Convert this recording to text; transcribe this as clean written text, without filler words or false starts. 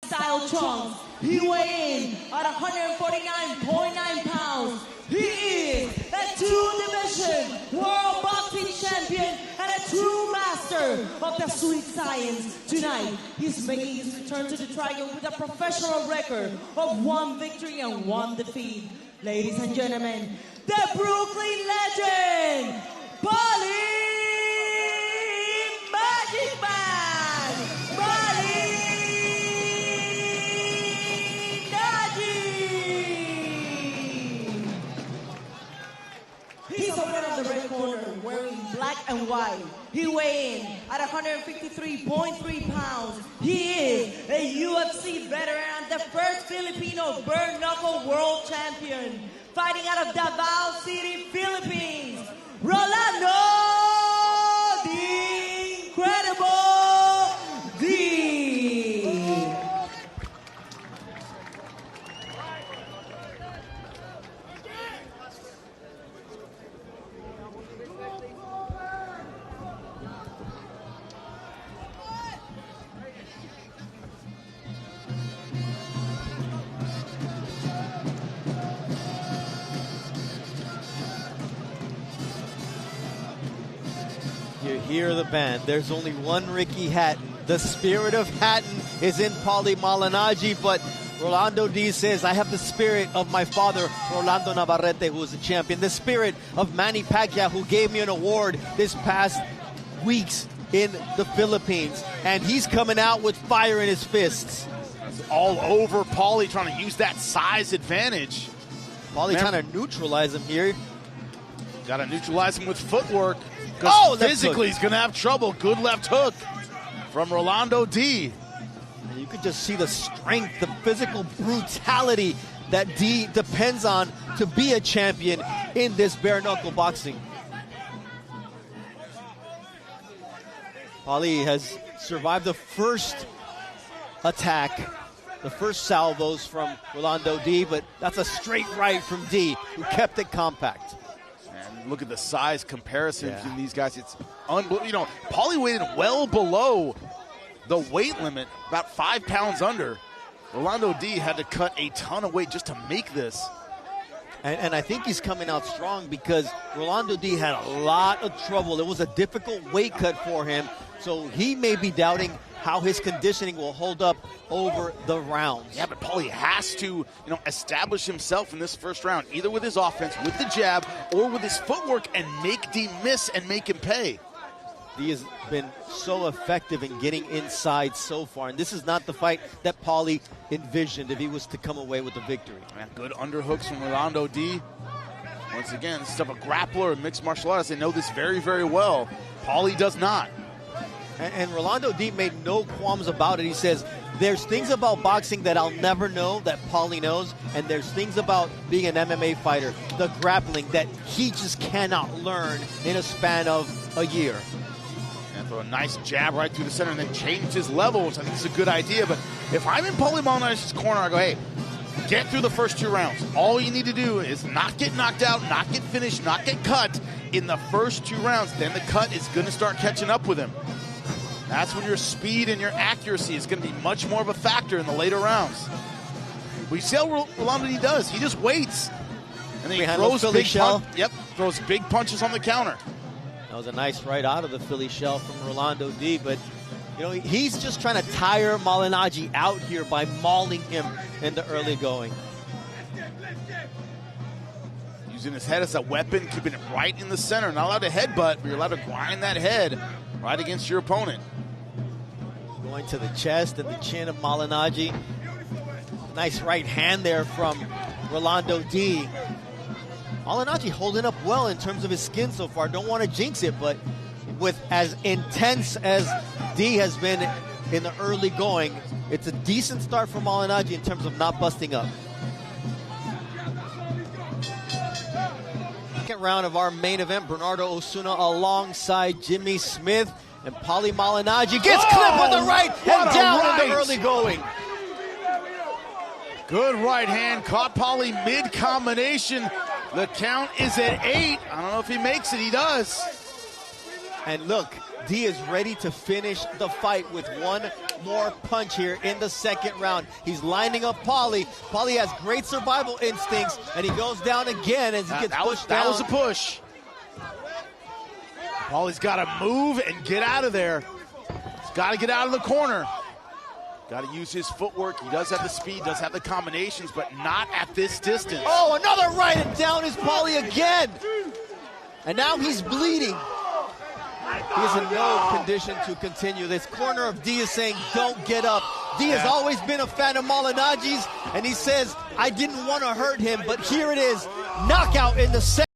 style trunks. He weighed in at 149.9 pounds. He is a two-division world boxing champion and a true master of the sweet science. Tonight, he's making his return to the triangle with a professional record of 1 victory and 1 defeat. Ladies and gentlemen, the Brooklyn legend, Paulie Malignaggi. He's a winner in the red corner, wearing black and white. He weighed in at 153.3 pounds. He is a UFC veteran and the first Filipino bare knuckle world champion, fighting out of Davao City, Philippines. Rolando, the Incredible D. You hear the band. There's only one Ricky Hatton. The spirit of Hatton is in Paulie Malignaggi, but Rolando D says, I have the spirit of my father, Rolando Navarrete, who was a champion. The spirit of Manny Pacquiao, who gave me an award this past weeks in the Philippines. And he's coming out with fire in his fists. All over Paulie, trying to use that size advantage. Paulie trying to neutralize him here. Got to neutralize him with footwork. Oh, physically, he's going to have trouble. Good left hook from Rolando D. And you could just see the strength, the physical brutality that D depends on to be a champion in this bare knuckle boxing. Paulie has survived the first attack, the first salvos from Rolando D, but that's a straight right from D, who kept it compact. Look at the size comparison between these guys. It's unbelievable. You know, Paulie weighted well below the weight limit, about 5 pounds under. Rolando D had to cut a ton of weight just to make this. And I think he's coming out strong because Rolando D had a lot of trouble. It was a difficult weight cut for him, so he may be doubting how his conditioning will hold up over the rounds. Yeah, but Paulie has to, establish himself in this first round, either with his offense, with the jab, or with his footwork, and make D miss and make him pay. D has been so effective in getting inside so far, and this is not the fight that Paulie envisioned if he was to come away with the victory. Man, good underhooks from Rolando D. Once again, this is of a grappler in mixed martial arts. They know this very, very well. Paulie does not. And Rolando D made no qualms about it. He says, there's things about boxing that I'll never know that Paulie knows, and there's things about being an MMA fighter, the grappling, that he just cannot learn in a span of a year. And throw a nice jab right through the center and then change his level, which I think is a good idea. But if I'm in Paulie Malignaggi's corner, I go, hey, get through the first 2 rounds. All you need to do is not get knocked out, not get finished, not get cut in the first 2 rounds. Then the cut is going to start catching up with him. That's when your speed and your accuracy is going to be much more of a factor in the later rounds. We see how Rolando D does. He just waits. And then he throws big throws big punches on the counter. That was a nice right out of the Philly shell from Rolando D, but he's just trying to tire Malignaggi out here by mauling him in the early going. Using his head as a weapon, keeping it right in the center. Not allowed to headbutt, but you're allowed to grind that head right against your opponent. Going to the chest and the chin of Malignaggi. Nice right hand there from Rolando D. Malignaggi holding up well in terms of his skin so far. Don't want to jinx it, but with as intense as D has been in the early going, it's a decent start for Malignaggi in terms of not busting up. Second round of our main event, Bernardo Osuna alongside Jimmy Smith, and Paulie Malignaggi gets clipped on the right and down in the early going. Good right hand, caught Paulie mid-combination. The count is at 8. I don't know if he makes it, he does. And look, D is ready to finish the fight with one more punch here in the second round. He's lining up Paulie. Paulie has great survival instincts, and he goes down again as he gets pushed down. That was a push. Paulie's got to move and get out of there. He's got to get out of the corner. Got to use his footwork. He does have the speed, does have the combinations, but not at this distance. Oh, another right, and down is Paulie again. And now he's bleeding. He's in no condition to continue. This corner of D is saying, don't get up. D has always been a fan of Malignaggi's, and he says, I didn't want to hurt him, but here it is. Knockout in the second.